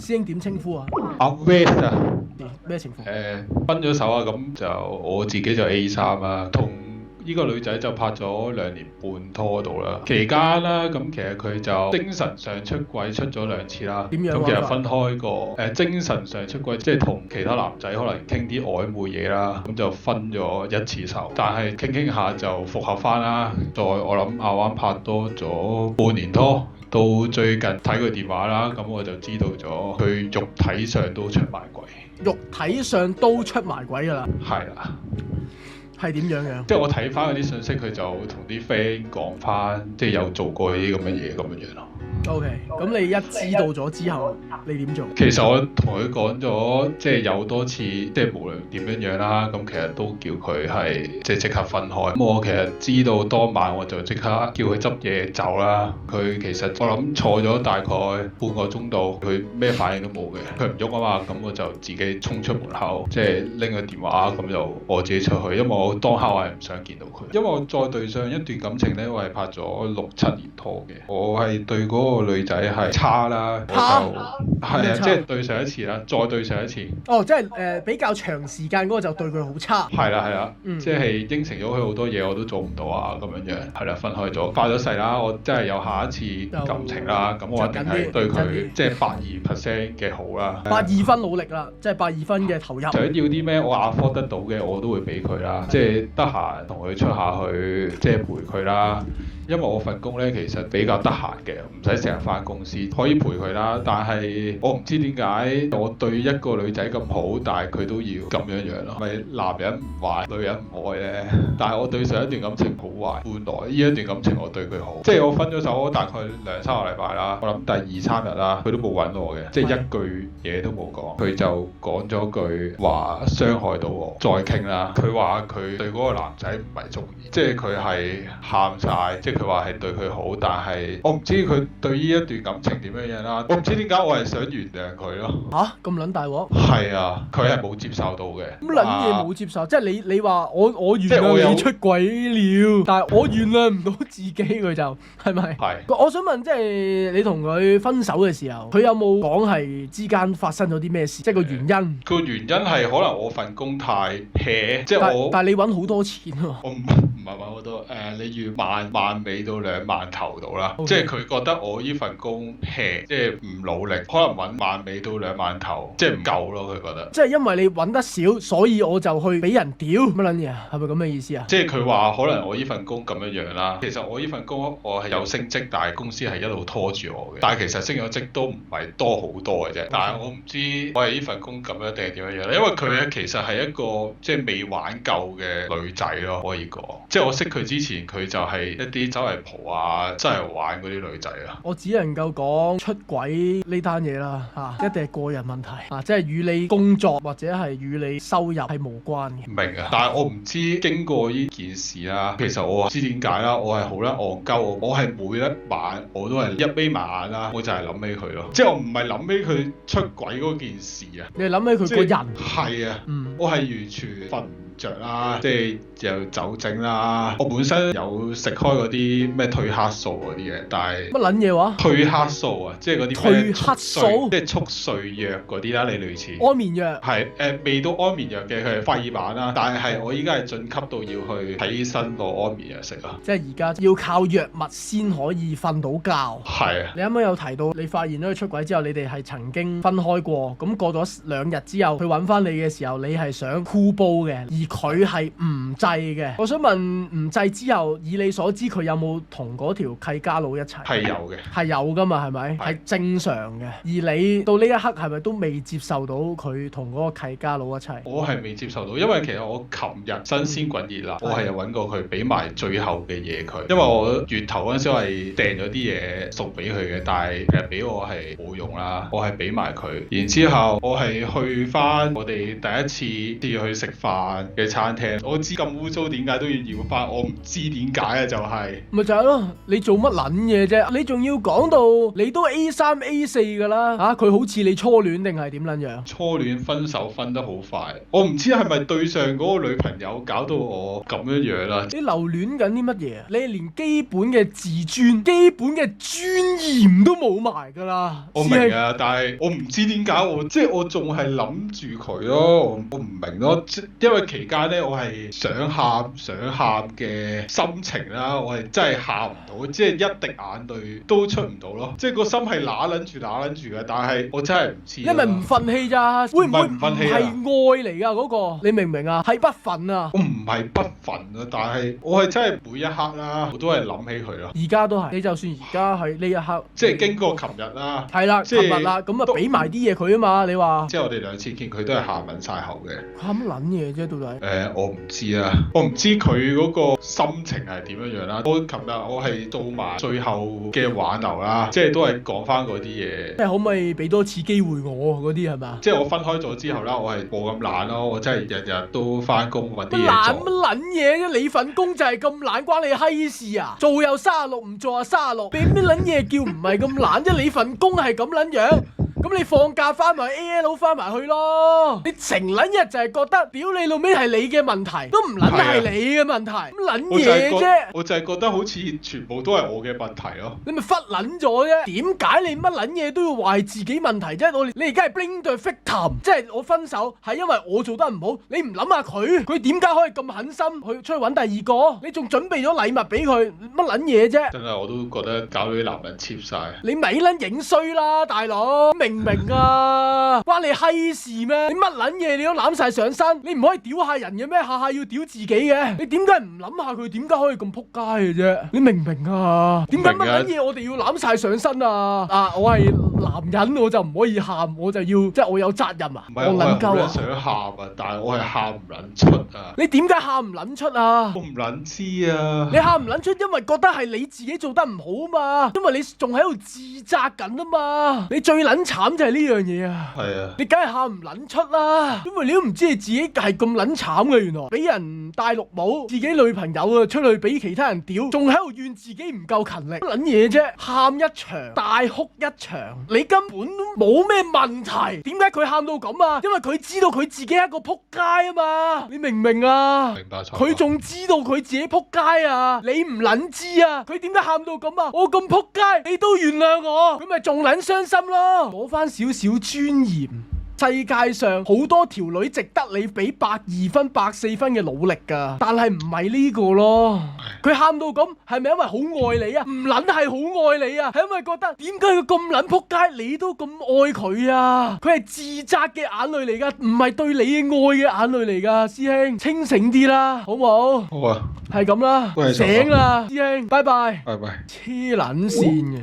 師兄點稱呼啊？阿 West 啊，咩情況？分咗手啊，咁就我自己就 A3啦，同呢個女仔就拍咗2年半拖到啦。期間啦，咁其實佢就精神上出軌出咗2次啦。點樣咁其實分開過，精神上出軌即係同其他男仔可能傾啲曖昧嘢啦，咁就分咗1次手。但係傾下就復合翻啦。再我諗阿灣拍多咗半年拖。到最近睇佢電話啦，咁我就知道咗佢肉體上都出埋軌。肉體上都出埋軌㗎啦。係啦。係點樣嘅？即係我睇翻嗰啲信息，佢就同啲 friend 講翻，即係有做過啲咁嘅嘢咁樣咯。OK，咁你一知道咗之後，你點做？其實我同佢講咗，即係有多次，即係無論點樣啦，咁其實都叫佢係即刻分開。咁我其實知道當晚我就即刻叫佢執嘢走啦。佢其實我諗坐咗大概半個鐘度，佢咩反應都冇嘅，佢唔喐啊嘛。咁我就自己衝出門口，即係拎個電話，咁就我自己出去，因為我當刻我係唔想見到佢。因為我再對上一段感情呢，我係拍咗6-7年拖嘅，我係對嗰個女仔係差啦，我就係啊，即係對上一次啦，再對上一次。哦，即係比較長時間嗰個就對佢好差。係啦，即係應承咗佢好多嘢，我都做唔到啊，咁樣樣係啦，分開咗，花咗誓啦，我真係有下一次感情啦，咁我一定係對佢即係120% 嘅好啦。120分努力啦，即係120分嘅投入。想要啲咩我afford得到嘅，我都會俾佢啦，即係得閒同佢出下去，即係陪佢啦。因為我份工咧其實比較得閒嘅，唔使成日返公司，可以陪佢啦。但係我唔知點解我對一個女仔咁好，但係佢都要咁樣咯。咪男人唔壞，女人唔愛咧。但係我對上一段感情好壞，換來呢一段感情我對佢好。即係我分咗手大概2-3個禮拜啦，我諗第2-3日啦，佢都冇揾我嘅，即係一句嘢都冇講。佢就講咗句話傷害到我，再傾啦。佢話佢對嗰個男仔唔係中意，即係佢係喊晒，即係佢話係對佢好，但係我唔知佢對呢一段感情點樣啦。我唔知點解我係想原諒佢咯。嚇咁撚大鑊？係啊，佢係冇接受到嘅。咁撚嘢冇接受，即係你話我原諒你出軌了，但係我原諒唔到自己，佢就係咪？係。我想問，即係你同佢分手嘅時候，佢有冇講係之間發生咗啲咩事？即係個原因。個原因係可能我份工太 hea， 即係但係你揾好多錢喎。我唔係揾好多，你預萬尾到2萬頭到啦。Okay. 即係佢覺得我呢份工 hea， 即係唔努力，可能揾萬尾到2萬頭，即係唔夠咯。佢覺得。即係因為你揾得少，所以我就去俾人屌乜撚嘢啊？係咪咁嘅意思啊？即係佢話可能我呢份工咁樣啦。其實我呢份工我係有升職，但係公司係一路拖住我嘅。但係其實升咗職都唔係多好多嘅啫。Okay. 但係我唔知我係呢份工咁樣定係點樣咧？因為佢咧其實係一個即係未玩夠嘅女仔咯，可以講。即係我識佢之前，佢就係一啲周圍蒲啊、真係玩嗰啲女仔啊。我只能夠講出軌呢單嘢啦，一定係個人問題即係與你工作或者係與你收入係無關嘅。明啊，但係我唔知經過呢件事啦，其實我知點解啦，我係好撚戇鳩，我係每一晚我都係一眯埋眼啦，我就係諗起佢咯，即係我唔係諗起佢出軌嗰件事啊，你係諗起佢個人。係啊，我係完全瞓着啦，即係又酒精啦。我本身有食開嗰啲咩褪黑素嗰啲嘅，但係乜撚嘢話？褪黑素啊，即係嗰啲褪黑素，即係促睡藥嗰啲啦，你類似安眠藥。係未到安眠藥嘅，佢係快爾版啦。但係我依家係晉級到要去睇醫生攞安眠藥食啊。即係而家要靠藥物先可以瞓到覺。係啊。你啱啱有提到你發現咗佢出軌之後，你哋係曾經分開過。咁過咗2日之後，佢揾翻你嘅時候，你係想箍煲嘅，而佢係唔制嘅。我想問，唔制之後，以你所知，佢有冇同嗰條契家佬一齊？係有嘅。係有噶嘛？係咪？係正常嘅。而你到呢一刻係咪都未接受到佢同嗰個契家佬一齊？我係未接受到，因為其實我琴日新鮮滾熱辣，我係有揾過佢俾埋最後嘅嘢佢。因為我月頭嗰陣時我係訂咗啲嘢送俾佢嘅，但係其實俾我係冇用啦，我係俾埋佢。然之後我係去翻我哋第一次去食飯嘅餐廳，我知咁污糟點解都要要翻，我唔知點解啊，就係咪就係咯，你做乜撚嘢啫？你仲要講到你都 A3 A4 噶啦嚇，佢好似你初戀定係點撚樣？初戀分手分得好快，我唔知係咪對上嗰個女朋友搞到我咁樣樣啦。你留戀緊啲乜嘢啊？你連基本嘅自尊、基本嘅尊嚴都冇埋㗎啦！我明啊，但係我唔知點解我仲係諗住佢咯，我唔明咯，因為期間咧我係想喊嘅心情啦，我係真係喊唔到，即係一滴眼淚都出唔到咯，即係個心係揦撚住嘅，但係我真係唔知。因為唔憤氣咋，會唔會唔憤氣係愛嚟㗎嗰個？你明唔明啊？係不憤啊！我唔係不憤啊，但係我係真係每一刻啦，我都係諗起佢咯。而家都係，你就算而家喺呢一刻，即係經過琴日啦，係啦，琴日啦，咁啊俾埋啲嘢佢啊嘛，你話？即係我哋兩次見佢都係喊撚晒口嘅。喊乜撚嘢啫？到底？我唔知啊，我唔知佢嗰個心情係點樣樣啦。琴日我係做埋最後嘅挽留啦，即係都係講翻嗰啲嘢。即係可唔可以俾多次機會我嗰啲係嘛？即係我分開咗之後啦，我係冇咁懶咯，我真係日日都翻工揾啲嘢懶做。乜撚嘢啫？你份工就係咁懶，關你閪事啊！做又36，唔做又36，俾咩撚嘢叫唔係咁懶啫？你份工係咁撚樣。咁你放假翻埋 AL 翻埋去咯，你成撚日就係覺得屌你老味係你嘅問題，都唔撚係你嘅問題，咁撚嘢啫？我就係覺得好似全部都係我嘅問題咯。你咪忽撚咗啫？點解你乜撚嘢都要話係自己問題啫？你而家係 blame the victim，即係我分手係因為我做得唔好，你唔諗下佢點解可以咁狠心去出去揾第二個？你仲準備咗禮物俾佢，乜撚嘢啫？真係我都覺得搞到啲男人 cheap 晒。你咪撚影衰啦，大佬！明唔明啊？關你閪事咩？你乜撚嘢你都攬晒上身，你唔可以屌下人嘅咩？下下要屌自己嘅，你點解唔諗下佢點解可以咁撲街嘅啫？你明唔明啊？點解乜撚嘢我哋要攬晒上身啊？我係男人我就唔可以喊，我就要即係我有責任啊！唔係我係好想喊啊，但係我係喊唔撚出啊！你點解喊唔撚出啊？我唔撚知啊！你喊唔撚出，因為覺得係你自己做得唔好啊嘛，因為你仲喺度自責緊啊嘛，你最撚慘就係呢樣嘢啊！係啊！你梗係喊唔撚出啦，因為你都唔知你自己係咁撚慘嘅，原來俾人戴綠帽，自己女朋友啊出去俾其他人屌，仲喺度怨自己唔夠勤力，乜撚嘢啫？喊一場，大哭一場，你根本都冇咩問題，點解佢喊到咁啊？因為佢知道佢自己係一個撲街啊嘛，你明唔明啊？明白錯。佢仲知道佢自己撲街啊，你唔撚知啊？佢點解喊到咁啊？我咁撲街，你都原諒我，佢咪仲撚傷心咯？攞翻少少尊嚴。世界上好多條女值得你俾102分、104分嘅努力㗎，但係唔係呢個咯。佢喊到咁，係咪因為好愛你啊？唔撚係好愛你啊，係因為覺得點解佢咁撚撲街，你都咁愛佢啊？佢係自責嘅眼淚嚟㗎，唔係對你嘅愛嘅眼淚嚟㗎，師兄清醒啲啦，好唔好？好啊，係咁啦，醒啦，師兄，拜拜。拜拜。黐撚線嘅。